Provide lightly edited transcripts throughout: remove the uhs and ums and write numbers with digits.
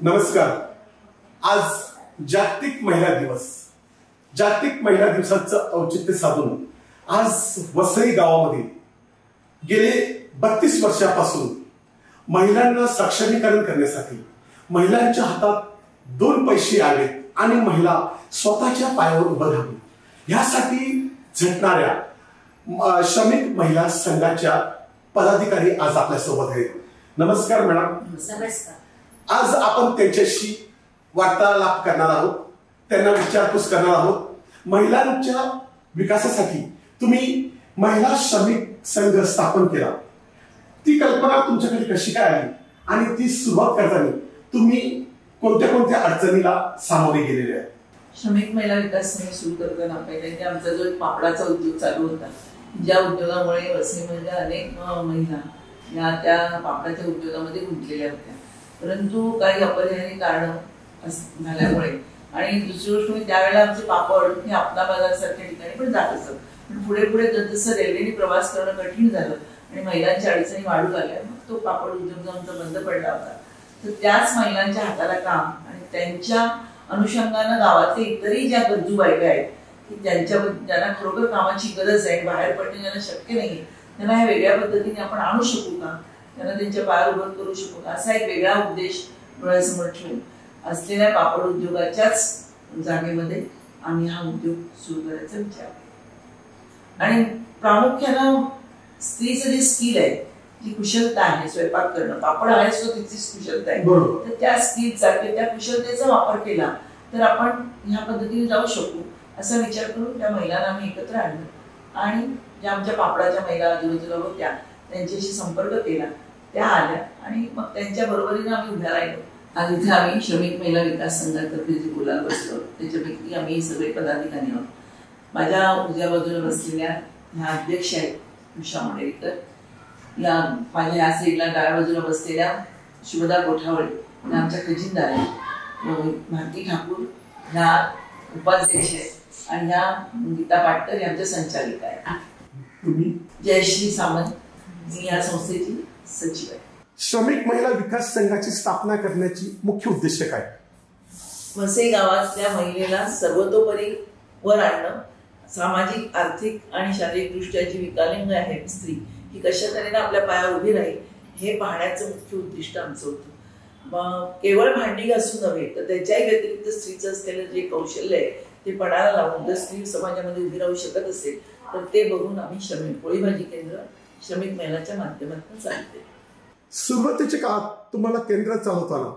नमस्कार. आज जागतिक महिला दिवस. जागतिक महिला दिवसाचं औचित्य साधून आज वसई गावामध्ये गेले 32 वर्षापासून महिलांना सक्षमीकरण करण्यासाठी, महिलांच्या हातात 2 पैसे यावेत आणि महिला स्वतःच्या पायावर उभं राहावी यासाठी झटणाऱ्या श्रमिक महिला संघाच्या पदाधिकारी आज आपल्या सोबत आहेत. नमस्कार मॅडम. नमस्कार. आज आपण त्यांच्याशी वार्तालाप करणार आहोत, त्यांना विचारपूस करणार आहोत. महिलांच्या विकासासाठी तुम्ही महिला श्रमिक संघ स्थापन केला. ती कल्पना तुमच्याकडे कशी काय आली आणि ती सुरुवात करताना तुम्ही कोणत्या कोणत्या अडचणीला सामोरे गेलेले आहेत? श्रमिक महिला विकास संघ सुरू करताना पहिल्यांदा आमचा जो पापडाचा उद्योग चालू होता, ज्या उद्योगामुळे वसईमधल्या अनेक महिला या त्या पापडाच्या उद्योगामध्ये गुंतलेल्या होत्या. परंतु काही अपरिहार्य कारण झाल्यामुळे आणि दुसरी गोष्ट म्हणजे त्यावेळेला आमचे पापड हे आपला बाजारसारख्या ठिकाणी पण जात असत. पण पुढे पुढे जसं रेल्वेने प्रवास करणं कठीण झालं आणि महिलांच्या अडचणी वाढू लागल्या, मग तो पापड उद्योग जो आमचा बंद पडला होता. तर त्याच महिलांच्या हाताला काम आणि त्यांच्या अनुषंगानं गावातले इतरही ज्या गरजू बायका आहेत की ज्यांना खरोखर कामाची गरज आहे, बाहेर पडणे ज्यांना शक्य नाही, त्यांना ह्या वेगळ्या पद्धतीने आपण आणू शकू का, त्यांना त्यांच्या पायावर उभं करू शकू का, असा एक वेगळा उद्देश डोळ्यासमोर ठेवून असलेल्या पापड उद्योगाच्याच जागेमध्ये आम्ही हा उद्योग सुरू करायचा विचार केला. आणि प्रामुख्यानं स्त्रीचं जे स्किल आहे, जी कुशलता आहे, स्वयंपाक करणं, पापड आहेच तो तिचीच कुशलता आहे, तर त्या स्किलचा किंवा त्या कुशलतेचा वापर केला तर आपण ह्या पद्धतीने जाऊ शकू असा विचार करून त्या महिलांना आम्ही एकत्र आणलं आणि ज्या आमच्या पापडाच्या महिला आजूबाजूला होत्या त्यांच्याशी संपर्क केला. त्या आल्या आणि मग त्यांच्या बरोबरीने आम्ही उभ्या राहिलो. आज इथे आम्ही श्रमिक महिला विकास संघातर्फे जे बोलायला बसलो त्याच्यापैकी आम्ही सगळे पदाधिकारी आहोत. माझ्या उजव्या बाजूला बसलेल्या ह्या अध्यक्ष आहेत उषा मंडेरकर, या माझ्या या साईडला डाव्या बाजूला बसलेल्या शुभदा कोठावळे या आमच्या खजिनदार आहेत, भारती ठाकूर ह्या उपाध्यक्ष आहेत आणि ह्या गीता पाटकर या आमच्या संचालिका आहेत. जयश्री सामंत जी या संस्थेची सचिव आहे. श्रमिक महिला विकास संघाची स्थापना करण्याची मुख्य उद्देश काय? वसई गावातल्या महिलेला सर्वतोपरी वर आणणं, सामाजिक, आर्थिक आणि शारीरिक दृष्ट्या जी विकलांग आहे स्त्री ही कशा तऱ्हेने आपल्या पायावर उभी राहील हे पाहण्याचं मुख्य उद्दिष्ट आमचं होतं. मग केवळ भांडी घासून नव्हे तर त्याच्याही व्यतिरिक्त स्त्रीचं असलेलं जे कौशल्य आहे ते पणाला लावून जर स्त्री समाजामध्ये उभी राहू शकत असेल तर ते बघून आम्ही श्रमिक पोळी भाजी केंद्र श्रमिक महिलांच्या माध्यमातून चालते. सुरुवातीच्या काळात तुम्हाला केंद्र चालवताना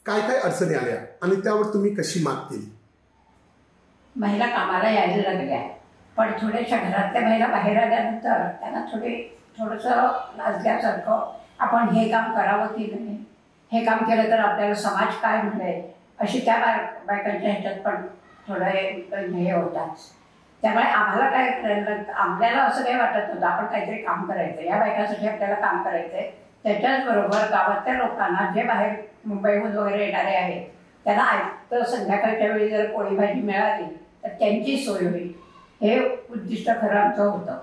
काय काय अडचणी आल्या आणि त्यावर तुम्ही कशी मात केली? महिला कामाला यायला लागल्या, पण थोड्याशा घरातल्या महिला बाहेर आल्यानंतर त्यांना थोडंसं लाजल्यासारखं, आपण हे काम करावं की नाही, हे काम केलं तर आपल्याला समाज काय म्हणेल, अशी त्या बायकांच्या ह्याच्यात पण थोडं हे होतात. त्यामुळे आम्हाला काय करायला, आपल्याला असं काही वाटत नव्हतं आपण काहीतरी काम करायचं, या बायकांसाठी आपल्याला काम करायचंय. त्याच्याचबरोबर गावातल्या लोकांना जे बाहेर मुंबईहून वगैरे येणारे आहेत त्यांना तर संध्याकाळच्या वेळी जर पोळी भाजी मिळाली तर त्यांची सोय होईल, हे उद्दिष्ट खरं आमचं होतं.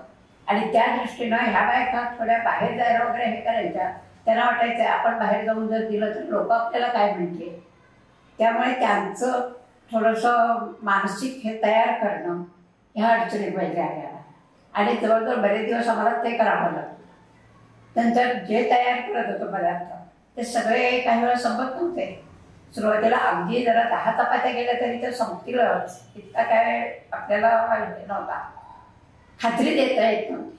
आणि त्या दृष्टीनं ह्या बायका थोड्या बाहेर जायला वगैरे हे करायच्या, त्यांना वाटायचं आपण बाहेर जाऊन जर दिलं तर लोक आपल्याला काय म्हणतील. त्यामुळे त्यांचं थोडंसं मानसिक हे तयार करणं ह्या अडचणी पहिले आल्या आणि जवळजवळ बरेच दिवस आम्हाला ते करावं लागलं. नंतर जे तयार करत होतो पदार्थ ते सगळे काही वेळा संपत नव्हते. सुरुवातीला अगदी जरा 10 चपात्या गेल्या तरी ते संपतीलच इतका काय आपल्याला नव्हता, खात्री देता येत नव्हती.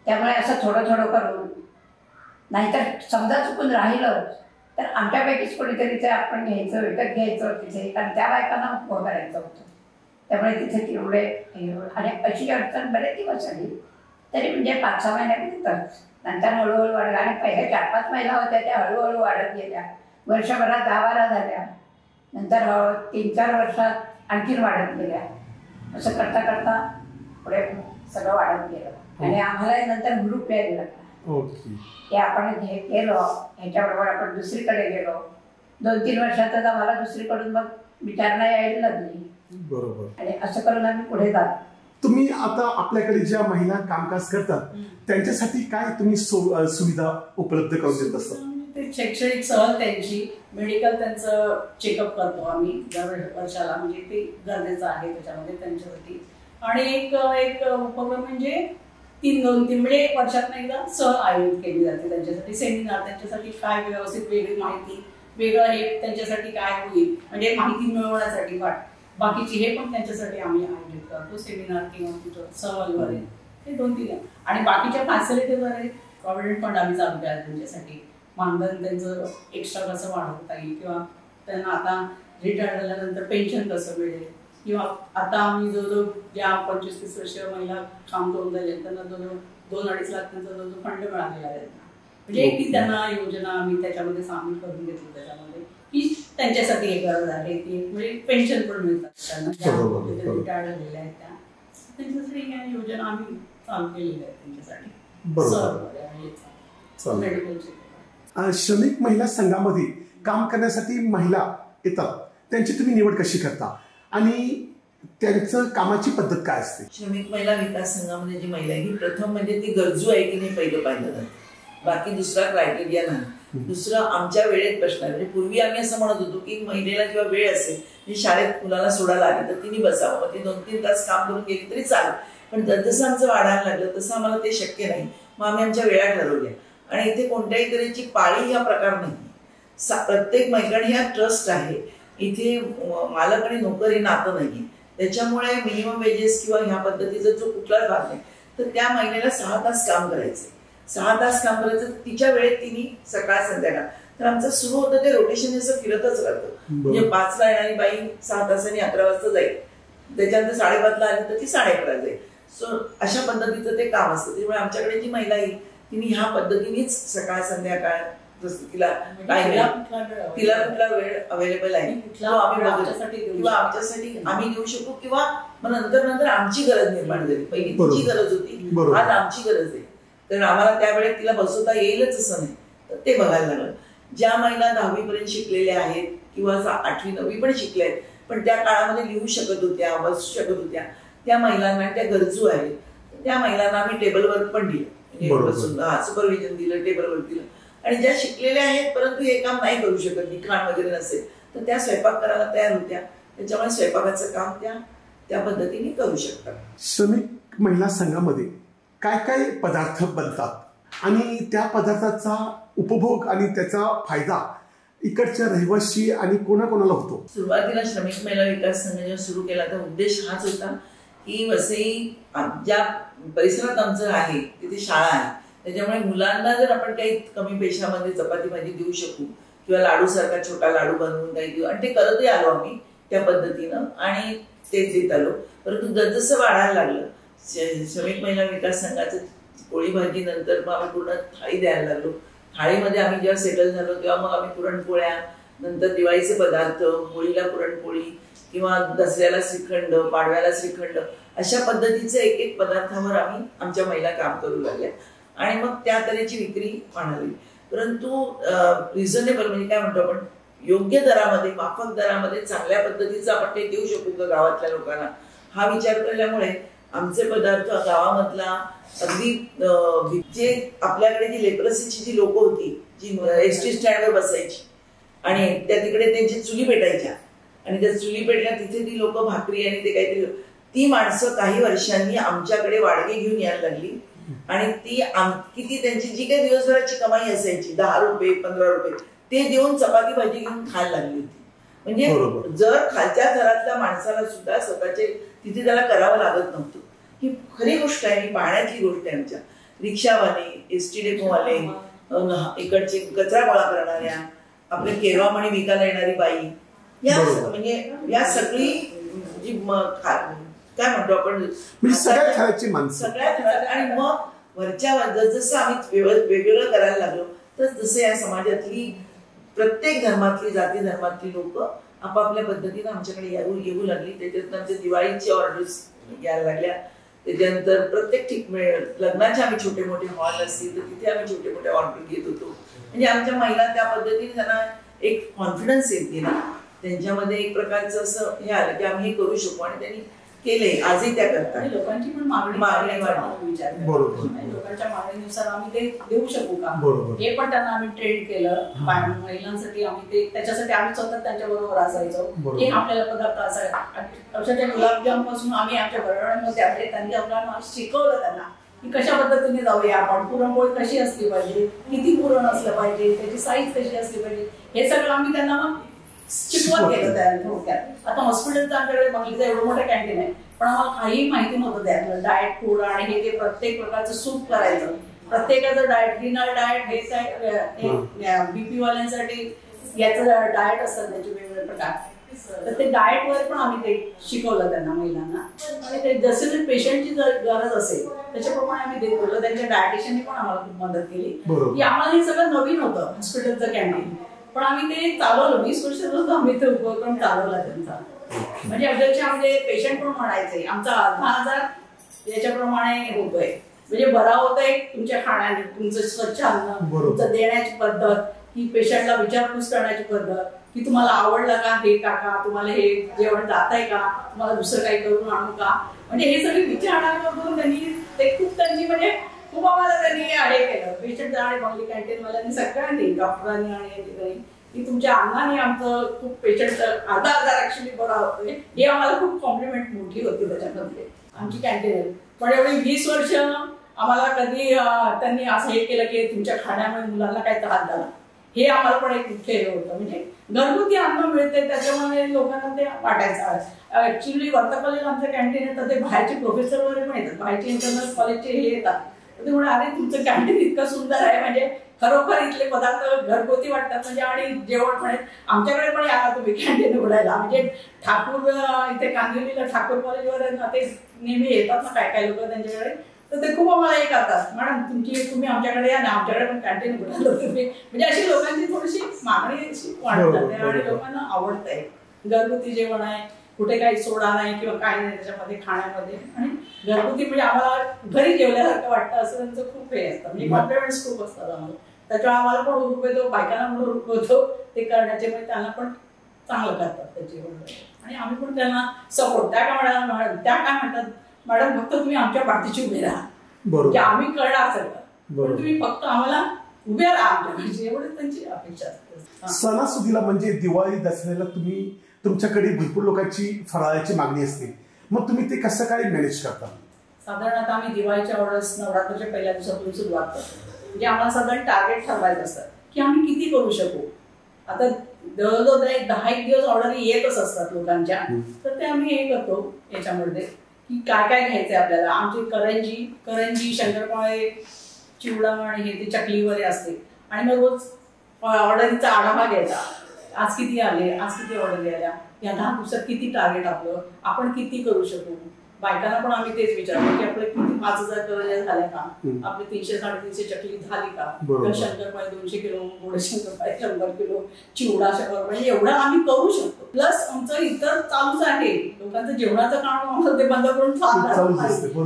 त्यामुळे असं थोडं थोडं करून, नाहीतर समजा चुकून राहिलं तर आमच्यापैकीच कोणीतरी ते आपण घ्यायचं, विकत घ्यायचं तिथे, कारण त्या बायकांना उभं करायचं होतं. त्यामुळे तिथे तेवढे आणि अशी अडचण बरेच दिवस आली तरी म्हणजे 5-6 महिन्यापर्यंतच. नंतर हळूहळू वाढला आणि पहिल्या 4-5 महिला होत्या त्या हळूहळू वाढत गेल्या. वर्षभरात 10-12 झाल्या, नंतर 3-4 वर्षात आणखीन वाढत गेल्या. असं करता करता पुढे सगळं वाढत गेलं आणि आम्हाला नंतर ग्रुप यायला लागला की आपण हे केलं, ह्याच्याबरोबर आपण दुसरीकडे गेलो. 2-3 वर्षातच आम्हाला दुसरीकडून मग विचारणा यायला लागली. बरोबर. आणि असं करून आम्ही पुढे जातो. तुम्ही आता आपल्याकडे ज्या महिला कामकाज करतात त्यांच्यासाठी काय तुम्ही सुविधा उपलब्ध करून देत असता? ते शैक्षणिक सहल त्यांची, मेडिकल त्यांचं चेकअप करतो आम्ही दर वर्षाला, म्हणजे ते गरजेचं आहे त्याच्यामध्ये त्यांच्यासाठी. आणि एक उपक्रम म्हणजे 2-3 म्हणजे वर्षातून एकदा सहल आयोजित केली जाते त्यांच्यासाठी, सेमिनार, त्यांच्यासाठी काय व्यवस्थित वेगळी माहिती, वेगळं हे त्यांच्यासाठी काय होईल म्हणजे माहिती मिळवण्यासाठी बाकीची हे पण त्यांच्यासाठी आम्ही आयोजित करतो सेमिनार किंवा कुठं सहलद्वारे. हे 2-3 आणि बाकीच्या फॅसिलिटीद्वारे प्रॉव्हिडंट फंड आम्ही चालू केला त्यांच्यासाठी. मानधन त्यांचं एक्स्ट्रा कसं वाढवता येईल किंवा त्यांना आता रिटायर झाल्यानंतर पेन्शन कसं मिळेल, किंवा आता आम्ही जवळजवळ ज्या 25-30 वर्षीय महिला काम करून झाले त्यांना जवळजवळ 2-2.5 लाख त्यांचा जवळजवळ फंड मिळालेला आहे. म्हणजे एक त्यांना योजना आम्ही त्याच्यामध्ये सामील करून घेतली त्याच्यामध्ये की त्यांच्यासाठी एक गरज आहे ती, म्हणजे पेन्शन पण मिळतात त्यांना ज्या रिटायर झालेल्या आहेत त्यांच्यासाठी ह्या योजना आम्ही चालू केलेल्या आहेत त्यांच्यासाठी. श्रमिक महिला संघामध्ये काम करण्यासाठी महिला येतात, त्यांची तुम्ही निवड कशी करता आणि त्यांचं कामाची पद्धत काय असते? श्रमिक महिला विकास संघामध्ये जी महिला आहे ही प्रथम म्हणजे ती गरजू आहे की नाही पहिलं पाहिलं जातं, बाकी दुसरा क्रायटेरिया नाही. दुसरं आमच्या वेळेत प्रश्न आहे. म्हणजे पूर्वी आम्ही असं म्हणत होतो की महिलेला जेव्हा वेळ असेल म्हणजे शाळेत मुलाला सोडायला आली तर तिने बसावं, मग ती 2-3 तास काम करून गेली तरी चालेल. पण जसं आमचं वाढायला लागलं तसं आम्हाला ते शक्य नाही. मग आम्ही आमच्या वेळा ठरवल्या आणि इथे कोणत्याही तऱ्हेची पाळी हा प्रकार नाही. प्रत्येक महिलांनी हा ट्रस्ट आहे. इथे मालक आणि नोकर हे नातं नाही. त्याच्यामुळे मिनिमम वेजेस किंवा ह्या पद्धतीचा जो कुठलाच भाग नाही, तर त्या महिलेला 6 तास काम करायचं. 6 तास काम करायचं तिच्या वेळेत तिने सकाळ संध्याकाळ. तर आमचं सुरू होतं ते रोटेशन असं फिरतच राहतं. म्हणजे 5ला येणारी बाई 6 तासांनी 11 वाजता जाईल, त्याच्यानंतर 5:30ला आली तर ती 11:30 जाईल. सो अशा पद्धतीचं ते काम असतं. त्यामुळे आमच्याकडे जी महिला येईल तिने ह्या पद्धतीनेच सकाळ संध्याकाळ जसं तिला कुठला वेळ अवेलेबल आहे किंवा आमच्यासाठी आम्ही देऊ शकू, किंवा मग नंतर आमची गरज निर्माण झाली. पहिली तिची गरज होती, आज आमची गरज आहे, तर आम्हाला त्यावेळेस तिला बसवता येईलच असं नाही. तर ते बघायला लागलं. ज्या महिला 10वी पर्यंत शिकलेल्या आहेत किंवा 8वी 9वी पण शिकल्या आहेत पण त्या काळामध्ये लिहू शकत होत्या, बसू शकत होत्या, त्या महिलांना, त्या गरजू आहेत, त्या महिलांना आम्ही टेबलवर पण दिलं, सुपरविजन दिलं, टेबलवर दिलं. आणि ज्या शिकलेल्या आहेत परंतु हे काम नाही करू शकत, लिखाण वगैरे नसेल, तर त्या स्वयंपाक करायला तयार होत्या. त्याच्यामुळे स्वयंपाकाचं काम त्या पद्धतीने करू शकतात. श्रमिक महिला संघामध्ये काय काय पदार्थ बनतात आणि त्या पदार्थाचा उपभोग आणि त्याचा फायदा इकडच्या रहिवासी आणि कोणाकोणाला होतो? सुरुवातीला श्रमिक महिला विकास संघ जेव्हा सुरू केला तर उद्देश हाच होता की वसई ज्या परिसरात आमचं आहे तिथे शाळा आहे, त्याच्यामुळे मुलांना जर आपण काही कमी पैशामध्ये चपाती भाजी देऊ शकू किंवा लाडू सारखा छोटा लाडू बनवून काही देऊ, आणि ते करतही आलो आम्ही त्या पद्धतीनं आणि तेच देत आलो. परंतु जसजसं वाढायला लागलं श्रमिक महिला विकास संघाचं पोळी भाजी नंतर मग आम्ही पूर्ण थाळी द्यायला लागलो. थाळीमध्ये आम्ही जेव्हा सेटल झालो तेव्हा मग आम्ही पुरणपोळ्या, नंतर दिवाळीचे पदार्थ, होळीला पुरणपोळी किंवा दसऱ्याला श्रीखंड, पाडव्याला श्रीखंड, अशा पद्धतीचे एक पदार्थावर आम्ही आमच्या महिला काम करू लागल्या आणि मग त्या तऱ्हेची विक्री वाढली. परंतु रिझनेबल म्हणजे काय म्हणतो आपण, योग्य दरामध्ये, माफक दरामध्ये चांगल्या पद्धतीचं आपण ते देऊ शकू का गावातल्या लोकांना, हा विचार केल्यामुळे आमचे पदार्थ गावामधला अगदी जे आपल्याकडे जी लेप्रसीची जी लोक होती, जी एसटी स्टँडवर बसायची आणि त्या तिकडे त्यांची चुली पेटायच्या आणि त्या चुली पेटल्या तिथे ती लोक भाकरी आणि ते काहीतरी, ती माणसं काही वर्षांनी आमच्याकडे वाडगे घेऊन यायला लागली आणि ती किती त्यांची जी काही दिवसभराची कमाई असायची 10 रुपये 15 रुपये ते देऊन चपाती भाजी घेऊन खायला लागली होती. म्हणजे जर खालच्या घरातल्या माणसाला सुद्धा स्वतःचे तिथे त्याला करावं लागत नव्हतं. ही खरी गोष्ट आहे, ही पाहण्याची गोष्ट आहे. आमच्या रिक्षावाले, एसटी डेपोवाले, इकडचे कचरा गोळा करणाऱ्या, आपले केरवामणी विकायला येणारी बाई, या म्हणजे या सगळी जी काय म्हणतो आपण सगळ्या, आणि मग वरच्या जसं आम्ही वेगवेगळं करायला लागलो तर जसं या समाजातली प्रत्येक धर्मातली, जाती धर्मातली लोक आपापल्या पद्धतीने आमच्याकडे येऊ लागली. त्याच्यात आमच्या दिवाळीची ऑर्डर्स यायला लागल्या. त्याच्यानंतर प्रत्येक लग्नाचे आम्ही छोटे मोठे हॉल असतील तर तिथे आम्ही छोटे मोठे ऑर्डर घेत होतो. म्हणजे आमच्या महिला त्या पद्धतीने त्यांना एक कॉन्फिडन्स येत गेला, त्यांच्यामध्ये एक प्रकारचं असं हे आलं की आम्ही हे करू शकू आणि त्यांनी केले, आजही त्या करतात. आणि लोकांची पण मागणी वाढली. विचार बरोबर. लोकांच्या मागणीनुसार आम्ही ते देऊ शकू का, बरोबर. हे पण त्यांना आम्ही ट्रेन केलं. महिलांसाठी आम्ही ते त्याच्यासाठी आम्ही स्वतः त्यांच्या बरोबर असायचो. एक आपल्याला पदार्थ असायचा, अक्षरशः गुलाबजाम पासून आम्ही आमच्या बरोबर त्यांनी आपल्याला शिकवलं त्यांना की कशा पद्धतीने जाऊया आपण, पुरणपोळी कशी असली पाहिजे, किती पुरण असलं पाहिजे, त्याची साईज कशी असली पाहिजे, हे सगळं आम्ही त्यांना मग शिकवत गेलो त्या थोडक्यात. आता हॉस्पिटलचं आमच्याकडे बघलीचं एवढं मोठं कॅन्टीन आहे, पण आम्हाला काही माहिती नव्हतं त्यातलं डाएट फूड आणि हे ते प्रत्येक प्रकारचं सूप करायचं, प्रत्येकाचं डाएट, डिनर डाएट, हे काय बीपी वाल्यांसाठी याचं डाएट असतं, त्याचे वेगवेगळे प्रकार. तर ते डाएट वर पण आम्ही ते शिकवलं त्यांना, महिलांना. आणि ते जसे पेशंटची जर गरज असेल त्याच्याप्रमाणे आम्ही देत गेलो. त्यांच्या डायटिशियनने पण आम्हाला खूप मदत केली की आम्हाला हे सगळं नवीन होतं हॉस्पिटलचं कॅन्टीन, पण आम्ही ते चालवलं. 20 वर्ष आम्ही ते उपक्रम चालवला त्यांचा. म्हणजे अक्षरशः म्हणजे पेशंट पण म्हणायचे आमचा 10,000 याच्याप्रमाणे होतोय, म्हणजे बरा होतोय तुमच्या खाण्याने, तुमचं स्वच्छ अन्न, तुमचं देण्याची पद्धत, की पेशंटला विचारपूस करण्याची पद्धत, की तुम्हाला आवडलं का हे काका, तुम्हाला हे जेवण जात आहे का, तुम्हाला दुसरं काही करून आणू का, म्हणजे हे सगळे विचार करून त्यांनी ते खूप त्यांची म्हणजे खूप आम्हाला त्यांनी हे केलं. पेशंट आणि बंगली कॅन्टीनवाल्यांनी सगळ्यांनी, डॉक्टरांनी आणि की तुमच्या अन्नाने आमचं खूप पेशंट 10,000 ऍक्च्युली बरा होतोय, हे आम्हाला खूप कॉम्प्लिमेंट मोठी होती त्याच्यामध्ये आमची कॅन्टीन. पण एवढी 20 वर्ष आम्हाला कधी त्यांनी असं हे केलं की तुमच्या खाण्यामुळे मुलांना काय त्रास झाला, हे आम्हाला पण एक मुख्य हे होतं. म्हणजे घरगुती अन्न मिळते त्याच्यामुळे लोकांना ते वाटायचं. ऍक्च्युली वर्धा कॉलेज आमचं कॅन्टीन येतं, ते बाहेरचे प्रोफेसर वगैरे पण येतात, बाहेरचे इंटरनल कॉलेजचे हे येतात. ते म्हणून अरे तुमचं कॅन्टीन इतकं सुंदर आहे, म्हणजे खरोखर इथले पदार्थ घरगुती वाटतात. म्हणजे आणि जेवण पण आमच्याकडे पण या तुम्ही कॅन्टीन उघडायला. म्हणजे ठाकूर इथे कांदिवलीला ठाकूर कॉलेजवर ते नेहमी येतात ना काय काय लोक त्यांच्याकडे, तर ते खूप आम्हाला हे करतात, मॅडम तुम्ही आमच्याकडे या ना, आमच्याकडे पण कॅन्टीन उघडायला तुम्ही. म्हणजे अशी लोकांची थोडीशी मागणी वाढत जाते आणि लोकांना आवडतंय. घरगुती जेवण आहे, कुठे काही सोडा नाही किंवा काही नाही त्याच्यामध्ये खाण्यामध्ये, आणि घरगुती म्हणजे आम्हाला घरी जेवल्यासारखं वाटतं असं त्यांचं खूप हे असतं. म्हणजे कॉम्प्लिमेंट्स खूप असतात आम्हाला. त्याच्यामुळे आम्हाला पण हुरूप येतो, बायकांना पण हुरूप होतो ते करण्याचे, म्हणजे त्यांना पण चांगलं करतात त्याचे. आणि आम्ही पण त्यांना सपोर्ट. त्या काय म्हणतात मॅडम फक्त तुम्ही आमच्या पाठीशी उभे राहा, की आम्ही करणार सगळं, पण तुम्ही फक्त आम्हाला उभे राहा आमच्या पाठीशी, एवढीच त्यांची अपेक्षा असते. सणासुदीला म्हणजे दिवाळी दसऱ्याला तुम्ही तुमच्याकडे भरपूर लोकांची फराळाची मागणी असते, मग तुम्ही ते कसं काय मॅनेज करता? साधारणतः आम्ही दिवाळीच्या ऑर्डर्स नवरात्राच्या पहिल्या दिवसातून सुरुवात करतो. म्हणजे आम्हाला साधारण टार्गेट ठरवायचं असतं की आम्ही किती करू शकू. आता जवळजवळ 10 दिवस ऑर्डर येतच असतात लोकांच्या, तर ते आम्ही हे करतो याच्यामध्ये की काय काय घ्यायचंय आपल्याला. आमची करंजी, शंकरपाळे, चिवडा आणि हे ते चकली वगैरे असते. आणि मग रोज ऑर्डरचा आढावा घ्यायचा, आज किती आले, आज किती ऑर्डर आल्या, या 10 दिवसात किती टार्गेट आपलं, आपण किती करू शकू. बायकांना पण आम्ही तेच विचारतो की आपले किती 5,000 करंज्या झाल्या का, आपले 300-350 चकली झाली का, शंकरपाळे 200 किलो, गोड शंकरपाळे 100 किलो, चिवडा 100, म्हणजे एवढं आम्ही करू शकतो. प्लस आमचं इतर चालूच आहे, लोकांचं जेवणाचं काम आम्हाला ते बंद करून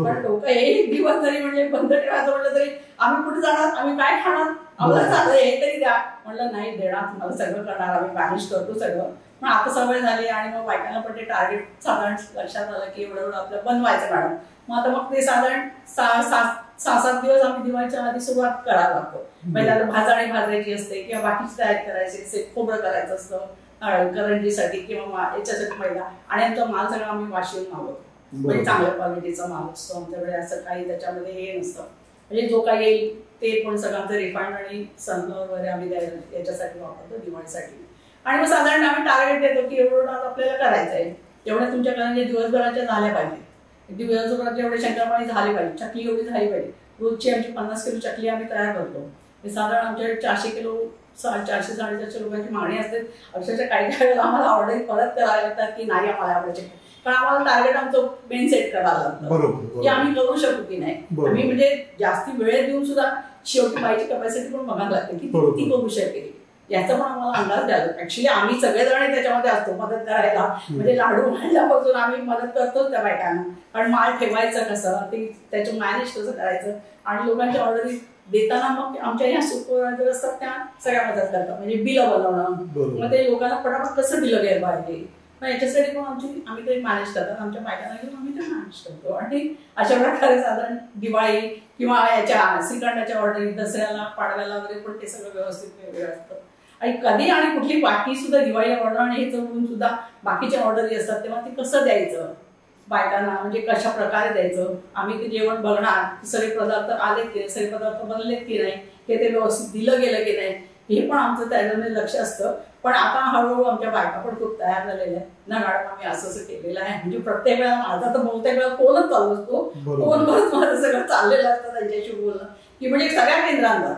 पण लोक एक दिवस जरी म्हणजे बंद ठेवायचं म्हटलं तरी आम्ही कुठे जाणार, आम्ही काय खाणार, आम्हाला चाललं हे तरी द्या. म्हणलं नाही देणार, तुम्हाला सगळं करणार, आम्ही मॅनेज करतो सगळं. पण आता सवय झाली आणि मग बायकांना पण ते टार्गेट साधारण लक्षात आलं की एवढं आपलं बनवायचं मॅडम. मग आता मग ते साधारण 6-7 दिवस आम्ही दिवाळीच्या आधी सुरुवात करायला लागतो. पहिल्यांदा भाजणी भाजायची असते किंवा बाकीची तयारी करायची, खोबरं करायचं असतं करंजीसाठी किंवा याच्यासाठी पहिला. आणि आमचा माल सगळा आम्ही वाशीहून मागवतो, म्हणजे चांगल्या क्वालिटीचा माल असतो आमच्याकडे. असं काही त्याच्यामध्ये हे नसतं, म्हणजे जो काही येईल ते पण सगळं रिफाईंड आणि सनफ्लॉवर वगैरे आम्ही याच्यासाठी वापरतो दिवाळीसाठी. आणि मग साधारण आम्ही टार्गेट देतो की एवढं आपल्याला करायचं आहे, एवढ्या तुमच्याकडे दिवसभराच्या झाल्या पाहिजे, दिवसभराचे एवढे शंकरपाळी झाले पाहिजे, चकली एवढी झाली पाहिजे. रोजची आमची 50 किलो चकली आम्ही तयार करतो. साधारण आमच्याकडे 400 किलो 400-450 लोकांची मागणी असते. अक्षरशः काही वेळेला आम्हाला ऑर्डर परत करायला लागतात की नाही आम्हाला आवडायचे, पण आम्हाला टार्गेट आमचं मेन सेट करायला लागतं की आम्ही करू शकू की नाही. आम्ही म्हणजे जास्ती वेळ देऊन सुद्धा शेवटी बाईची कॅपॅसिटी पण बघायला लागते की किती करू शकेल याचा पण आम्हाला अंदाज द्यायला. ऍक्च्युली आम्ही सगळेजण त्याच्यामध्ये असतो मदत करायला, म्हणजे लाडू आणल्यापासून आम्ही मदत करतोच त्या बायकांना. कारण माल ठेवायचं कसं, ते त्याचं मॅनेज कसं करायचं, आणि लोकांच्या ऑर्डरी देताना मग आमच्या ह्या सुपरवायझर असतात त्या सगळ्या मदत करतात. म्हणजे बिलं बनवणं, मग ते लोकांना पटापट कसं दिलं गेलं पाहिजे, पण याच्यासाठी पण आम्ही ते मॅनेज करतात, आमच्या बायकांना घेऊन आम्ही ते मॅनेज करतो. आणि अशा प्रकारे साधारण दिवाळी किंवा याच्या श्रीखंडाच्या ऑर्डर, दसऱ्याला, पाडव्याला वगैरे पण ते सगळं व्यवस्थित वेगवेगळं असतं. आणि कधी आणि कुठली बाकी सुद्धा दिवाळी ऑर्डर आणि हे चढून सुद्धा बाकीच्या ऑर्डरी असतात, तेव्हा ते कसं द्यायचं बायकांना, म्हणजे कशा प्रकारे द्यायचं. आम्ही ते जेवण बघणार, सगळे पदार्थ आलेत की सगळे पदार्थ बनलेत की नाही, हे ते व्यवस्थित दिलं गेलं की नाही, हे पण आमचं त्याच्यामध्ये लक्ष असतं. पण आता हळूहळू आमच्या बायका पण खूप तयार झालेल्या आहेत ना, मॅडम आम्ही असं केलेलं आहे. म्हणजे प्रत्येक वेळा माझा तर बहुतेक वेळा फोनच चालू असतो, फोनवरच माझं सगळं चाललेलं असतं त्यांच्याशी बोलणं, की म्हणजे सगळ्या केंद्रांना,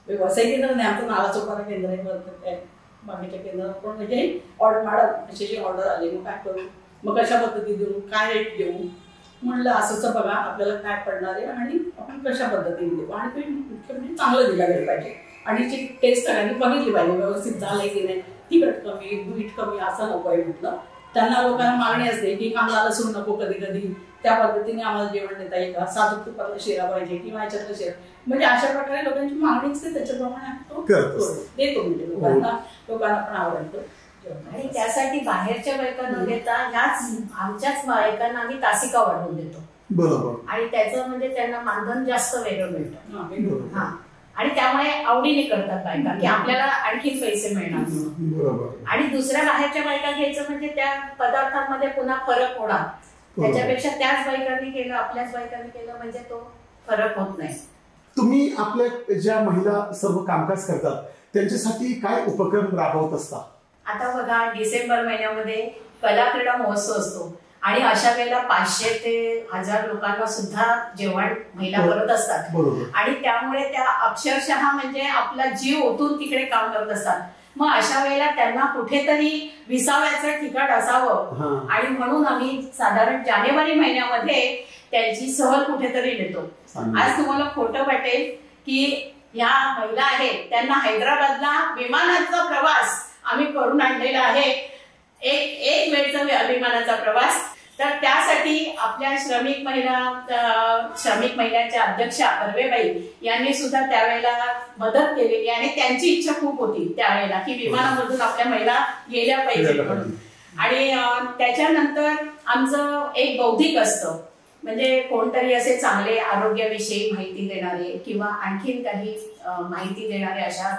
वसई केंद्र नाही आमचं, नाला चोपारा केंद्र आहे, बाकीच्या केंद्रात पण म्हणजे मॅडम अशी ऑर्डर आली, मग काय करू, मग कशा पद्धती देऊ, काय रेट देऊ. म्हणलं असंच बघा आपल्याला काय पडणार आहे आणि आपण कशा पद्धतीने देऊ, आणि ते म्हणजे चांगलं दिलं गेलं पाहिजे. आणि जी टेस्ट सगळ्यांनी बघितली पाहिजे, व्यवस्थित झालंय की नाही, तिखट कमी, मीठ कमी असं नको आहे म्हटलं. त्यांना लोकांना मागणी असते की कांदा लसूण नको कधी कधी, त्या पद्धतीने आम्हाला जेवण देता येईल का, साजूक तुपातला शिरा पाहिजे किंवा याच्यातलं शिरा, म्हणजे अशा प्रकारे लोकांची मागणी असते, त्याच्याप्रमाणे देतो म्हणजे लोकांना पण आवडतं. आणि त्यासाठी बाहेरच्या बायकांना देता ह्याच आमच्याच बायकांना आम्ही तासिका वाढवून देतो. बरोबर. आणि त्याचं म्हणजे त्यांना मानधन जास्त वेगळं मिळतं. हा, आणि त्यामुळे आवडीने करतात बायका की आपल्याला आणखी पैसे मिळणार. आणि दुसऱ्या बाहेरच्या बायका घ्यायचं म्हणजे त्या पदार्थांमध्ये पुन्हा फरक होणार, त्याच्यापेक्षा त्याच बायकांनी केलं, आपल्याच बायकांनी केलं म्हणजे तो फरक होत नाही. तुम्ही आपल्या ज्या महिला सर्व कामकाज करतात त्यांच्यासाठी काय उपक्रम राबवत असता? आता बघा, डिसेंबर महिन्यामध्ये कला क्रीडा महोत्सव असतो आणि अशा वेळेला 500 ते 1000 लोकांना सुद्धा जेवण महिला करत असतात. आणि त्यामुळे त्या अक्षरशः म्हणजे आपला जीव ओतून तिकडे काम करत असतात. मग अशा वेळेला त्यांना कुठेतरी विसाव्याचं ठिकाण असावं, आणि म्हणून आम्ही साधारण जानेवारी महिन्यामध्ये त्यांची सहल कुठेतरी नेतो. आज तुम्हाला खोटं वाटेल की ह्या महिला आहेत त्यांना हैदराबादला विमानाचा प्रवास आम्ही करून आणलेला आहे, एक वेळचा विमानाचा प्रवास. तर त्यासाठी आपल्या श्रमिक महिलांच्या अध्यक्षा बर्वेबाई यांनी सुद्धा त्यावेळेला मदत केलेली, आणि त्यांची इच्छा खूप होती त्यावेळेला की विमानामधून आपल्या महिला गेल्या पाहिजे म्हणून. आणि त्याच्यानंतर आमचं एक बौद्धिक असतं, म्हणजे कोणतरी असे चांगले आरोग्याविषयी माहिती देणारे किंवा आणखीन काही माहिती देणारे अशा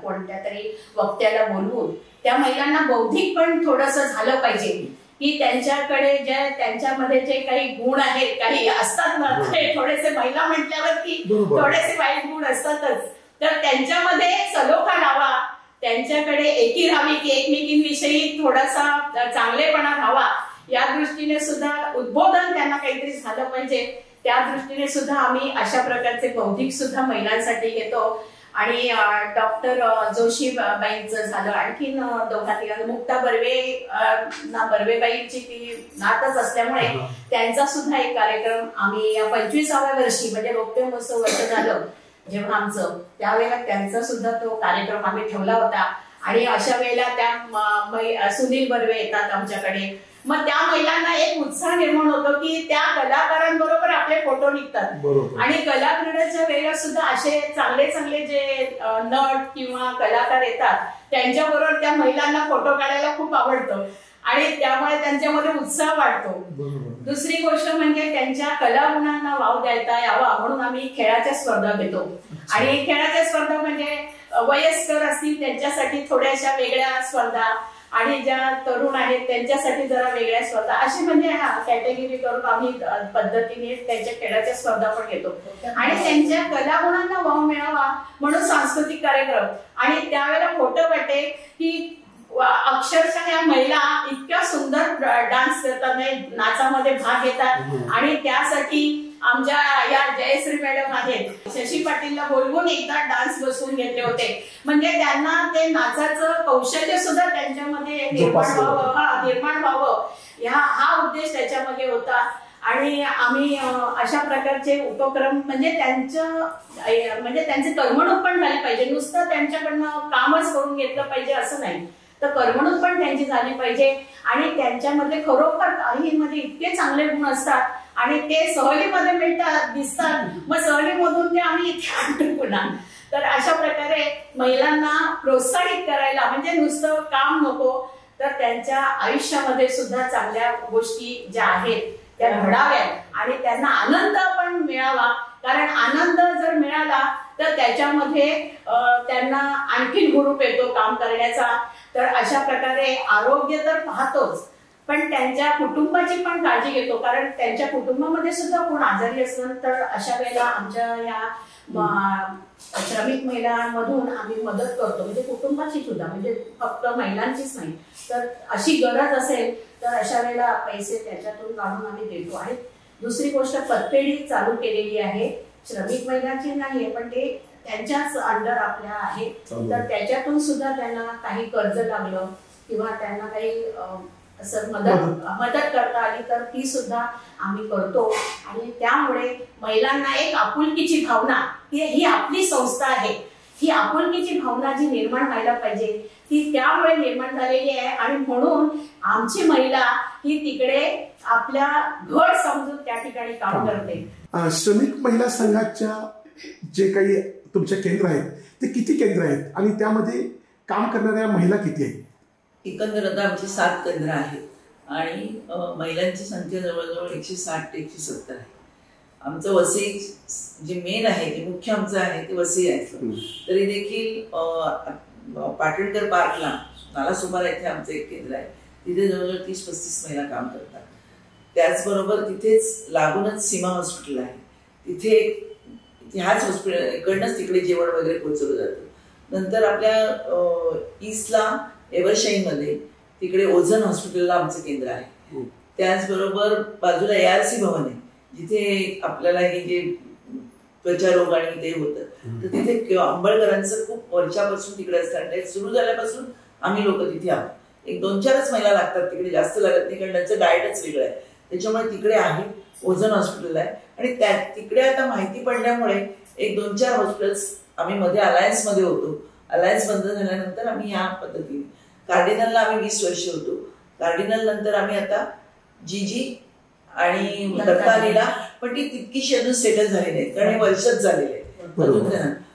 कोणत्या तरी वक्त्याला बोलवून त्या महिलांना बौद्धिक पण थोडंसं झालं पाहिजे, की त्यांच्याकडे त्यांच्यामध्ये जे काही गुण आहेत, काही असतात ना, ते थोडेसे महिला म्हटल्यावरती थोडेसे वाईट गुण असतातच, तर त्यांच्यामध्ये सलोखा राहावा, त्यांच्याकडे एकी राहावी, की एकमेकींविषयी थोडासा चांगलेपणा राहावा, या दृष्टीने सुद्धा उद्बोधन त्यांना काहीतरी झालं पाहिजे. त्या दृष्टीने सुद्धा आम्ही अशा प्रकारचे बौद्धिक सुद्धा महिलांसाठी घेतो. आणि डॉक्टर जोशीबाईंचं झालं, आणखीन दोघा मुक्ता बर्वेबाईंची ती नातच असल्यामुळे त्यांचा सुद्धा एक कार्यक्रम आम्ही या 25व्या वर्षी म्हणजे रौप्य महोत्सव वर्ष झालं जेव्हा आमचं, त्यावेळेला त्यांचा सुद्धा तो कार्यक्रम आम्ही ठेवला होता. आणि अशा वेळेला त्या सुनील बर्वे येतात आमच्याकडे, मग त्या महिलांना एक उत्साह निर्माण होतो की त्या कलाकारांबरोबर आपले फोटो निघतात. आणि कला क्रीडेच्या वेळेला सुद्धा असे चांगले चांगले जे नट किंवा कलाकार येतात त्यांच्याबरोबर त्या महिलांना फोटो काढायला खूप आवडतं, आणि त्यामुळे त्यांच्यामध्ये उत्साह वाढतो. दुसरी गोष्ट म्हणजे त्यांच्या कलागुणांना वाव द्यायला यावा म्हणून आम्ही खेळाच्या स्पर्धा घेतो. आणि खेळाच्या स्पर्धा म्हणजे वयस्कर असतील त्यांच्यासाठी थोड्याशा वेगळ्या स्पर्धा, आणि ज्या तरुण आहेत त्यांच्यासाठी जरा वेगळ्या स्पर्धा, अशी म्हणजे कॅटेगरी करून आम्ही पद्धतीने त्यांच्या खेळाच्या स्पर्धा पण घेतो. आणि त्यांच्या कलागुणांना वाव मिळावा म्हणून सांस्कृतिक कार्यक्रम. आणि त्यावेळेला खोटं वाटेल की अक्षरशः या महिला इतक्या सुंदर डान्स करतात, नाचामध्ये भाग घेतात. आणि त्यासाठी आमच्या या जयश्री मॅडम आहेत, शशी पाटीलला बोलवून एकदा डान्स बसवून घेतले होते, म्हणजे त्यांना ते नाचाचं कौशल्य सुद्धा त्यांच्यामध्ये निर्माण व्हावं हा उद्देश त्याच्यामध्ये होता. आणि आम्ही अशा प्रकारचे उपक्रम म्हणजे त्यांची करमणूक पण झाली पाहिजे, नुसतं त्यांच्याकडनं कामच करून घेतलं पाहिजे असं नाही, तर करमणूक पण त्यांची झाली पाहिजे. आणि त्यांच्यामध्ये खरोखर काहीमध्ये इतके चांगले गुण असतात आणि ते सहलीमध्ये मिळतात दिसतात, मग सहलीमधून ते आम्ही इथे आणतो पुन्हा. तर अशा प्रकारे महिलांना प्रोत्साहित करायला, म्हणजे नुसतं काम नको तर त्यांच्या आयुष्यामध्ये सुद्धा चांगल्या गोष्टी ज्या आहेत त्या घडाव्यात आणि त्यांना आनंद पण मिळावा. कारण आनंद जर मिळाला तर त्याच्यामध्ये त्यांना आणखीन हुरूप येतो काम करण्याचा. तर अशा प्रकारे आरोग्य तर पाहतोच, पण त्यांच्या कुटुंबाची पण काळजी घेतो. कारण त्यांच्या कुटुंबामध्ये सुद्धा कोण आजारी असलं तर अशा वेळेला आमच्या या श्रमिक महिलांमधून आम्ही मदत करतो, म्हणजे कुटुंबाची सुद्धा, म्हणजे फक्त महिलांचीच नाही. तर अशी गरज असेल तर अशा वेळेला पैसे त्याच्यातून काढून आम्ही देतो. आणि दुसरी गोष्ट पतपेढी चालू केलेली आहे, श्रमिक महिलांची नाहीये पण ते त्यांच्याच अंडर आपल्या आहे. तर त्याच्यातून सुद्धा त्यांना काही कर्ज लागलं किंवा त्यांना काही असं मदत करता आली तर ती सुद्धा आम्ही करतो. आणि त्यामुळे महिलांना एक आपुलकीची भावना, ही आपली संस्था आहे, ही आपुलकीची भावना जी निर्माण व्हायला पाहिजे ती त्यामुळे निर्माण झालेली आहे. आणि म्हणून आमची महिला ही तिकडे आपल्या घर समजून त्या ठिकाणी काम करते. श्रमिक महिला संघाच्या जे काही तुमचे केंद्र आहेत ते किती केंद्र आहेत आणि त्यामध्ये काम करणाऱ्या महिला किती आहेत? एकंदर आता आमची 7 केंद्र आहेत आणि महिलांची संख्या जवळजवळ 160 ते 170 आहे. आमचं वसई जे मेन आहे, जे मुख्य आमचं आहे ते वसई आहे. तरी देखील पाटणकर पार्कला नालासोपारा येथे आमचं एक केंद्र आहे, तिथे जवळजवळ 30-35 महिला काम करतात. त्याचबरोबर तिथेच लागूनच सीमा हॉस्पिटल आहे, तिथे ह्याच हॉस्पिटल इकडनंच तिकडे जेवण वगैरे पोहोचवलं जातं. नंतर आपल्या ईस्टला एव्हरशाईनमध्ये तिकडे ओझन हॉस्पिटलला आमचं केंद्र आहे. त्याचबरोबर बाजूला ARC भवन आहे, जिथे आपल्याला हे जे त्वचारोग आणि ते होतं, तर तिथे आंबळकरांचं खूप वर्षापासून तिकडे असतात. सुरू झाल्यापासून आम्ही लोक तिथे आहोत. 1-2-4च महिला लागतात तिकडे, जास्त लागत नाही, कारण त्यांचं डाएटच वेगळं आहे. त्याच्यामुळे तिकडे आहे, ओझन हॉस्पिटल आहे. आणि तिकडे आता माहिती पडल्यामुळे 1-2-4 हॉस्पिटल्स आम्ही मध्ये अलायन्समध्ये होतो. अलायन्स बंद झाल्यानंतर आम्ही या पद्धतीने, कार्डिनलला आम्ही 20 वर्ष होतो. कार्डिनल नंतर आम्ही आता GG आणि दत्तालीला, पण ती तितकीशी अजून सेटल झाली नाही, कारण हे वर्षच झालेले आहे.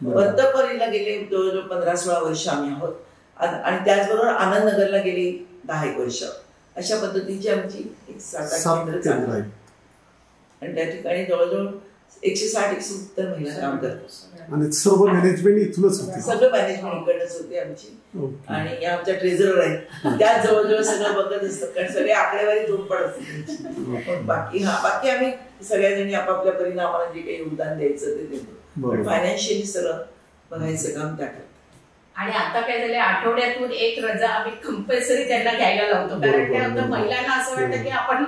दत्तपरीला गेले जवळजवळ 15-16 वर्ष आम्ही आहोत. आणि त्याचबरोबर आनंदनगरला गेली 10-1 वर्ष. अशा पद्धतीची आमची 7-8 केंद्र आहे आणि त्या ठिकाणी जवळजवळ 160-170 महिला काम करतात. आणि सर्व मॅनेजमेंट इथूनच होते, सगळं मॅनेजमेंट इकडनंच होते आमची. आणि या आमच्या ट्रेझरर आहेत, त्याच जवळजवळ सगळं बघत असतात, कारण सगळे आकडेवारी जोड पडत. बाकी आम्ही सगळ्याजणी आपापल्या परिणामाला जे काही योगदान द्यायचं ते देतो, पण फायनान्शियली सगळं बघायचं काम त्या करतात. आणि आता काय झालं, आठवड्यातून एक रजा आम्ही कंपल्सरी त्यांना घ्यायला लावतो. कारण काय होतं, महिलांना असं वाटतं की आपण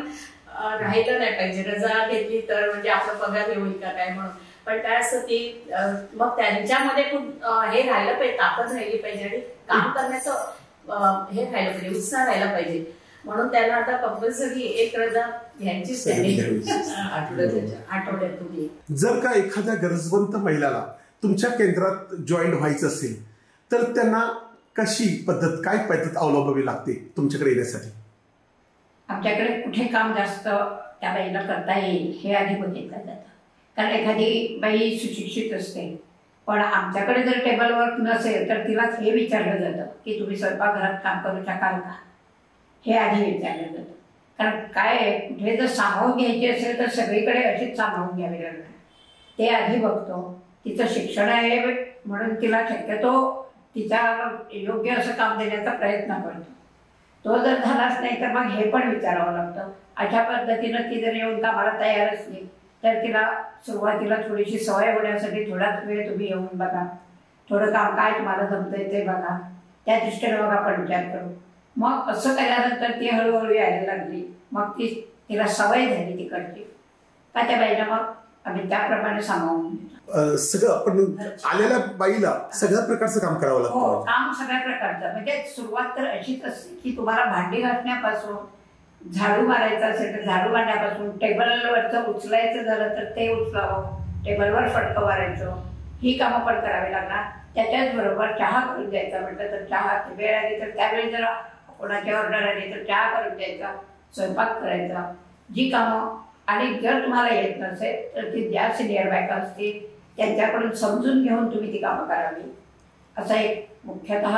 राहिलं नाही पाहिजे, रजा घेतली तर म्हणजे आपला पगार होईल का काय म्हणून. पण काय असतं की मग त्यांच्यामध्ये खूप हे राहिलं पाहिजे, ताकद राहिली पाहिजे आणि काम करण्याचं हे राहिलं पाहिजे, उत्साह राहिला पाहिजे. म्हणून त्यांना आता कंपल्सरी एक रजा घ्यायचीच त्यांनी आठवड्यातून. जर का एखाद्या गरजवंत महिलाला तुमच्या केंद्रात जॉईन व्हायचं असेल तर त्यांना कशी पद्धत, काय पद्धत अवलंबावी लागते तुमच्याकडे येण्यासाठी? आमच्याकडे कुठे काम जास्त त्या बाईला करता येईल हे आधी बघितलं जातं. कारण एखादी बाई सुशिक्षित असते पण आमच्याकडे जर टेबल वर्क नसेल तर तिला हे विचारलं जातं की तुम्ही स्वयंपाकघरात काम करू शकाल का, हे आधी विचारलं जातं. कारण काय आहे, कुठे जर सामावून घ्यायची असेल तर सगळीकडे अशीच सामावून घ्यावी लागणार, ते आधी बघतो. तिचं शिक्षण आहे म्हणून तिला शक्यतो तिच्या योग्य असं काम देण्याचा प्रयत्न करतो. तो जर झालाच नाही तर मग हे पण विचारावं लागतं. अशा पद्धतीनं ती जर येऊन कामाला तयार असली तर तिला सुरुवातीला थोडीशी सवय होण्यासाठी थोडाच वेळ तुम्ही येऊन बघा, थोडं काम काय तुम्हाला जमतंय ते बघा, त्या दृष्टीने मग आपण विचार करू. मग असं केल्यानंतर ती हळूहळू यायला लागली, मग तिला सवय झाली तिकडची का त्या बाईला मग आम्ही त्याप्रमाणे सामावून सगळं आपण आलेल्या बाईला सगळ्या प्रकारचं काम करावं लागतं. हो, काम सगळ्या प्रकारचं. म्हणजे सुरुवात तर अशीच असते की तुम्हाला भांडी घासण्यापासून, झाडू मारायचं असेल तर झाडू मारण्यापासून, टेबलवरचं उचलायचं झालं तर ते उचलावं, टेबलवर फटकं मारायचं, ही कामं पण करावी लागणार. त्याच्याच बरोबर चहा करून द्यायचा म्हटलं तर चहा, वेळ आली तर त्यावेळी जर कोणाची ऑर्डर आली तर चहा करून द्यायचा, स्वयंपाक करायचा, जी कामं. आणि जर तुम्हाला येत नसेल तर ती ज्या सिनियर बायका असतील त्यांच्याकडून समजून घेऊन तुम्ही ती कामं करावी, असा एक मुख्यतः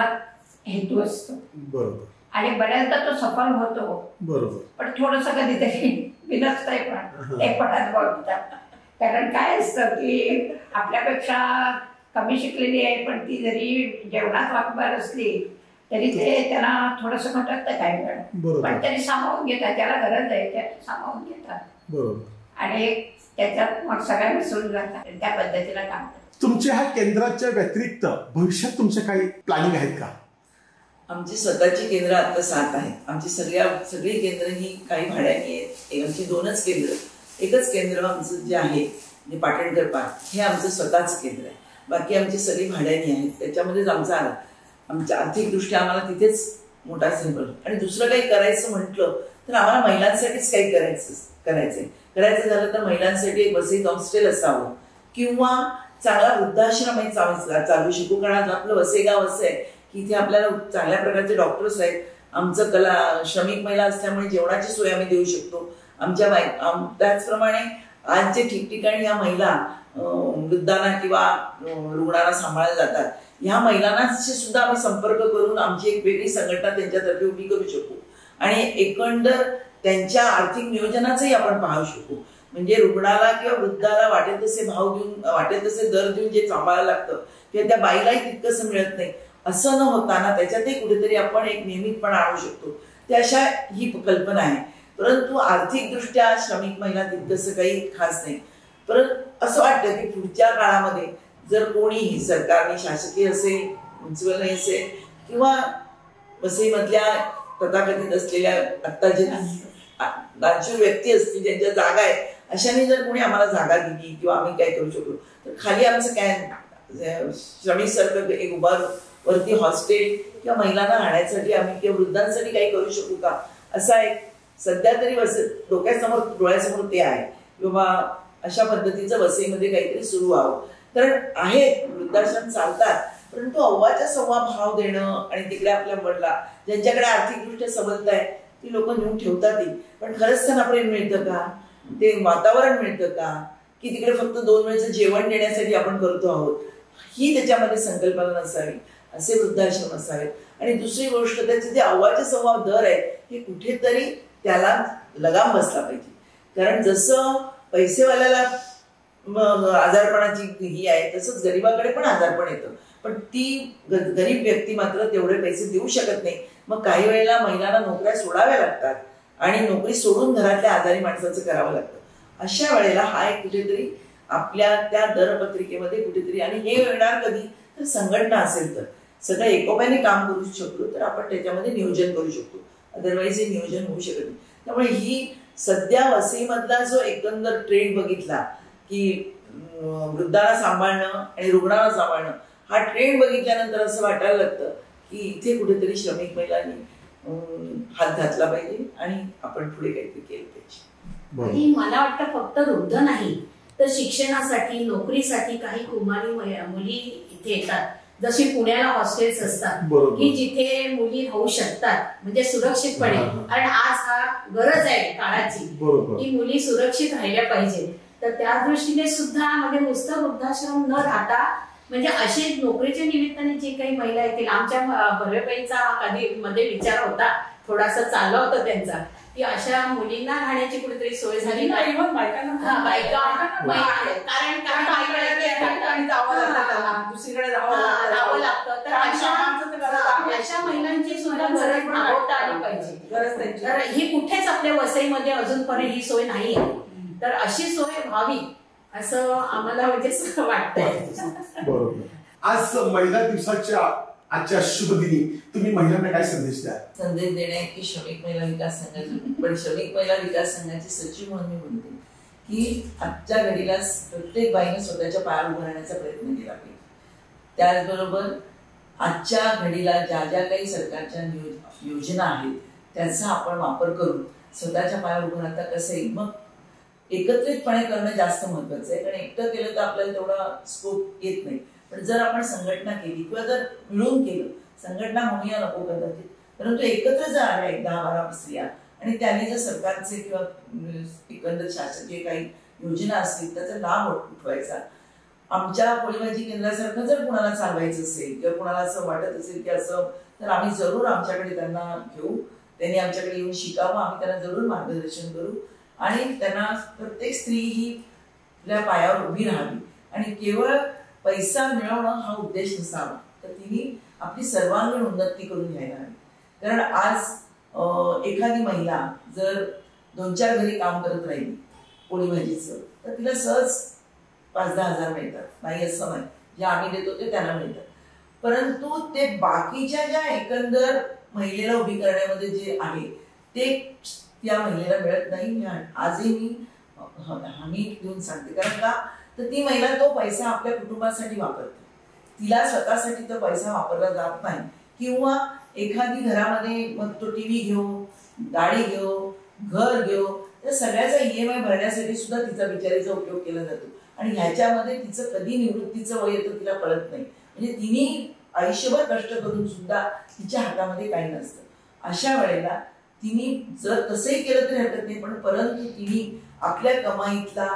हेतू असतो. बरोबर. आणि बऱ्याचदा तो सफल होतो. बरोबर. पण थोडंसं कधीतरी बिनसतंय पण ते पडत बघतात. कारण काय असतं की आपल्यापेक्षा कमी शिकलेली आहे पण ती जरी जेवणात वाकबार असली तरी ते त्यांना थोडंसं खटकतं काय वेळ, पण तरी सामावून घेतात. त्याला गरज आहे त्या सामावून घेतात. बरोबर. आणि त्याच्यात मग सगळ्या मिसळून जातात त्या पद्धतीला काम करतात. तुमच्या ह्या केंद्राच्या व्यतिरिक्त भविष्यात तुमच्या काही प्लॅनिंग आहेत का? आमची स्वतःची केंद्र आता 7 आहेत. आमची सगळी केंद्र ही काही भाड्याने आहेत. आमची 2च केंद्र. एकच केंद्र आमचं जे आहे म्हणजे पाटणकर पार्क हे आमचं स्वतःच केंद्र आहे. बाकी आमची सगळी भाड्याने आहेत. त्याच्यामध्येच आमच्या आर्थिकदृष्ट्या आम्हाला तिथेच मोठा सिंबल. आणि दुसरं काही करायचं म्हटलं तर आम्हाला महिलांसाठीच काही करायचं झालं तर महिलांसाठी एक वसई हॉस्टेल असावं किंवा चांगला वृद्धाश्रम चालू शकू. कारण आपलं वसई गाव असं आहे की इथे आपल्याला चांगल्या प्रकारचे डॉक्टर्स आहेत. आमचं श्रमिक महिला असल्यामुळे जेवणाची सोय आम्ही देऊ शकतो. त्याचप्रमाणे आज जे ठिकठिकाणी या महिला वृद्धांना किंवा रुग्णांना सांभाळल्या जातात ह्या महिलांनाशी सुद्धा आम्ही संपर्क करून आमची एक वेगळी संघटना त्यांच्यातर्फे उभी करू शकू आणि एकंदर त्यांच्या आर्थिक नियोजनाचंही आपण पाहू शकू. म्हणजे रुग्णाला किंवा वृद्धाला वाटेल तसे भाव देऊन वाटेल तसे दर देऊन जे सांभाळायला लागतं किंवा त्या बाईलाही तितकंसं मिळत नाही असं न होताना त्याच्यातही कुठेतरी आपण एक नियमितपणा आणू शकतो. ते अशा ही कल्पना आहे. परंतु आर्थिकदृष्ट्या श्रमिक महिला तितकंसं काही खास नाही. परंतु असं वाटतं की पुढच्या काळामध्ये जर कोणीही सरकारने शासकीय असेल म्युन्सिपल असेल किंवा वसईमधल्या तथाकथित असलेल्या आत्ता जे दानशूर व्यक्ती असतील ज्यांच्या जागा आहेत अशाने जर कोणी आम्हाला जागा दिली किंवा आम्ही काय करू शकलो तर खाली आमचं काय श्रमिक सर्कल एक वरती हॉस्टेल किंवा महिलांना राहण्यासाठी आम्ही किंवा वृद्धांसाठी काही करू शकू का असा एक सध्या तरी डोळ्यासमोर ते आहे किंवा अशा पद्धतीचं वसईमध्ये काहीतरी सुरू व्हावं. कारण आहेत वृद्धाश्रम चालतात परंतु अव्वाच्या सव्वा भाव देणं आणि तिकडे आपल्या वडला ज्यांच्याकडे आर्थिकदृष्ट्या सबलता आहे ती लोक नेऊन ठेवतात. पण खरंच त्यांना प्रेम मिळतं का, ते वातावरण मिळतं का की तिकडे फक्त 2 वेळचं जेवण देण्यासाठी आपण करतो आहोत ही त्याच्यामध्ये संकल्पना नसावी. असे वृद्धाश्रम असावेत. आणि दुसरी गोष्ट त्याचे जे अव्वाचे सव्वा दर आहेत हे कुठेतरी त्याला लगाम बसला पाहिजे. कारण जसं पैसेवाल्याला आजारपणाची ही आहे तसंच गरीबाकडे पण आजारपण येतं. पण ती गरीब व्यक्ती मात्र तेवढे पैसे देऊ शकत नाही. मग काही वेळेला महिलांना नोकऱ्या सोडाव्या लागतात आणि नोकरी सोडून घरातल्या आजारी माणसाचं करावं लागतं. अशा वेळेला हा एक कुठेतरी आपल्या त्या दरपत्रिकेमध्ये कुठेतरी आणि हे येणार कधी तर संघटना असेल तर सगळं एकोप्याने काम करू शकलो तर आपण त्याच्यामध्ये नियोजन करू शकतो. अदरवाईज हे नियोजन होऊ शकत नाही. त्यामुळे ही सध्या वसईमधला जो एकंदर ट्रेंड बघितला की वृद्धांना सांभाळणं आणि रुग्णांना सांभाळणं हा ट्रेंड बघितल्यानंतर असं वाटायला लागतं की इथे कुठेतरी श्रमिक महिलांनी हात घातला पाहिजे आणि आपण पुढे काहीतरी केलं पाहिजे. आणि मला वाटतं फक्त वृद्ध नाही तर शिक्षणासाठी नोकरीसाठी काही कुमारी मुली इथे येतात. जशी पुण्याला हॉस्टेल्स असतात की जिथे मुली राहू शकतात म्हणजे सुरक्षितपणे. कारण आज हा गरज आहे काळाची की मुली सुरक्षित राहिल्या पाहिजे. तर त्या दृष्टीने सुद्धा म्हणजे नुसतं वृद्धाश्रम न राहता म्हणजे असे नोकरीच्या निमित्ताने जे काही महिला येतील आमच्या भरवेबाईंचा कधी मध्ये विचार होता थोडासा चालला होता त्यांचा की अशा मुलींना राहण्याची कुठेतरी सोय झाली नाही. दुसरीकडे जावं लागतं तर अशा महिलांची सुद्धा गरज भागवता आली पाहिजे. तर ही कुठेच आपल्या वसईमध्ये अजूनपर्यंत ही सोय नाही आहे. तर अशी सोय व्हावी असं आम्हाला म्हणजे वाटतंय. बरोबर. आज महिला दिवसाच्या आजच्या शुभ दिनी तुम्ही महिलांना काय संदेश द्या? संदेश देणे की श्रमिक महिला विकास संघाची पण श्रमिक महिला विकास संघाची सचिव म्हणून मी म्हणते की आजच्या घडीला प्रत्येक बाईने स्वतःच्या पायावर उभं राहण्याचा प्रयत्न केला पाहिजे. त्याचबरोबर आजच्या घडीला ज्या ज्या काही सरकारच्या योजना आहेत त्यांचा आपण वापर करून स्वतःच्या पायावर उभं राहता कसं येईल. मग एकत्रितपणे करणं जास्त महत्वाचं आहे. कारण एकटं केलं तर आपल्याला तेवढा स्कोप येत नाही. पण जर आपण संघटना केली किंवा जर मिळून केलं संघटना म्हणूया नको कदाचित परंतु एकत्र जर आल्या 10-12 स्त्रिया आणि त्यांनी जर सरकारचे किंवा एकंदर शासकीय काही योजना असतील त्याचा लाभ उठवायचा आमच्या पोळी भाजी केंद्रासारखं जर कुणाला चालवायचं असेल किंवा कुणाला असं वाटत असेल की असं, तर आम्ही जरूर आमच्याकडे त्यांना घेऊ, त्यांनी आमच्याकडे येऊन शिकावं, आम्ही त्यांना जरूर मार्गदर्शन करू आणि त्यांना प्रत्येक स्त्री ही आपल्या पायावर उभी राहावी आणि केवळ पैसा मिळवणं हा उद्देश नसावा, तर तिने आपली सर्वांगीण उन्नती करून घ्यायला हवी. कारण आज एखादी महिला जर 2-4 घरी काम करत राहिली पोळी भाजीचं, तर तिला सहज 5-10 हजार मिळतात, नाही असं नाही, जे आम्ही देतो ते त्यांना मिळतात. परंतु ते बाकीच्या ज्या एकंदर महिलेला उभी करण्यामध्ये जे आहे ते त्या महिलेला मिळत नाही. आजही मी हमी देऊन सांगते, कारण का तर ती महिला तो पैसा आपल्या कुटुंबासाठी वापरते, तिला स्वतःसाठी तो पैसा वापरला जात नाही. किंवा एखादी घरामध्ये मग तो टीव्ही घेऊ, गाडी घेऊ, घर घेऊ, त्या सगळ्याचा EMI भरण्यासाठी सुद्धा तिचा बिचारीचा उपयोग केला जातो आणि ह्याच्यामध्ये तिचं कधी निवृत्तीचं वय येतं तिला कळत नाही. म्हणजे तिने आयुष्यभर कष्ट करून सुद्धा तिच्या हातामध्ये काही नसतं. अशा वेळेला तिने जर तसंही केलं तरी हरकत नाही, पण परंतु तिने आपल्या कमाईतला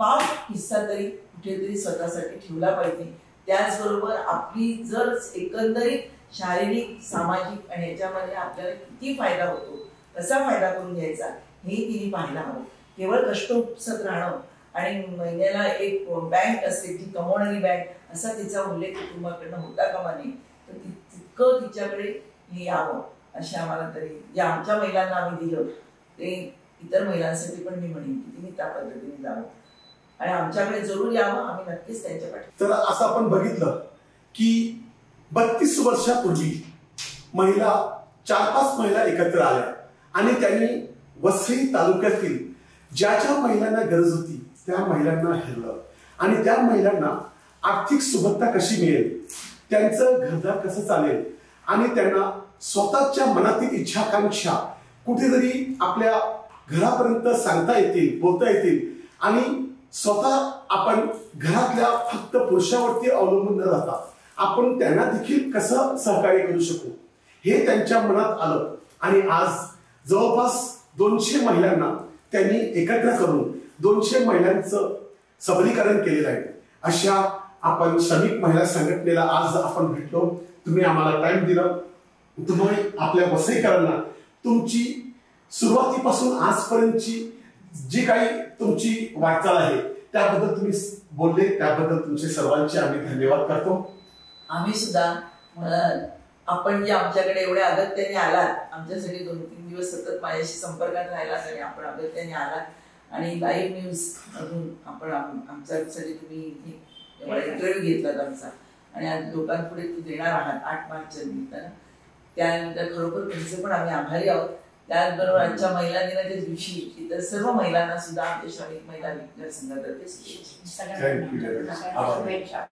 पाच हिस्सा तरी कुठेतरी स्वतःसाठी ठेवला पाहिजे. त्याचबरोबर आपली जर एकंदरीत शारीरिक, सामाजिक आणि याच्यामध्ये आपल्याला किती फायदा होतो, कसा फायदा करून घ्यायचा हे तिने पाहायला हवं. केवळ कष्ट उपसत राहणं आणि महिन्याला एक बँक असते ती कमवणारी बँक असा तिचा उल्लेख कुटुंबाकडनं होता कामा नये. तर तितकं तिच्याकडे हे यावं असे आम्हाला तरी जे आमच्या महिलांना आम्ही दिलं ते इतर महिलांसाठी पण मी म्हणेन की तिने त्या पद्धतीने जावं आणि आमच्याकडे जरूर यावं. आम्ही नक्कीच त्यांच्या पाठी. तर असं आपण बघितलं की 32 वर्षापूर्वी महिला 4-5 महिला एकत्र आल्या आणि त्यांनी वसई तालुक्यातील ज्या ज्या महिलांना गरज होती त्या महिलांना हेरलं आणि त्या महिलांना आर्थिक सुबत्ता कशी मिळेल, त्यांचं घरदार कसं चालेल आणि त्यांना स्वतःच्या मनातील इच्छाकांक्षा कुठेतरी आपल्या घरापर्यंत सांगता येतील, बोलता येतील आणि स्वतः आपण घरातल्या फक्त पुरुषावरती अवलंबून न राहता आपण त्यांना देखील कसं सहकार्य करू शकू हे त्यांच्या मनात आलं आणि आज जवळपास 200 महिलांना त्यांनी एकत्र करून 200 महिलांचं सबलीकरण केलेलं आहे. अशा आपण श्रमिक महिला संघटनेला आज आपण भेटलो. तुम्ही आम्हाला टाइम दिला, तुम्ही आपल्या वसईकरांना तुमची सुरुवातीपासून आजपर्यंतची जी काही तुमची वाटचाल आहे त्याबद्दल तुम्ही बोलले, त्याबद्दल तुमचे सर्वांचे आम्ही धन्यवाद करतो. आम्ही सुद्धा आपण जे आमच्याकडे एवढ्या अगत्याने आलात, आमच्यासाठी 2-3 दिवस सतत माझ्याशी संपर्कात राहिलात आणि आपण अगत्याने आलात आणि लाईव्ह न्यूज मधून आपण आमच्यासाठी तुम्ही इंटरव्ह्यू घेतलात आमचा आणि आज लोकांपुढे तू देणार आहात 8 मार्चच्या निमित्तानं. त्यानंतर खरोखर तुमचे पण आम्ही आभारी आहोत. त्याचबरोबर आजच्या महिला दिनाच्या दिवशी इतर सर्व महिलांना सुद्धा आमच्या श्रमिक महिला विज्ञान संघातर्फे सगळ्यांना शुभेच्छा.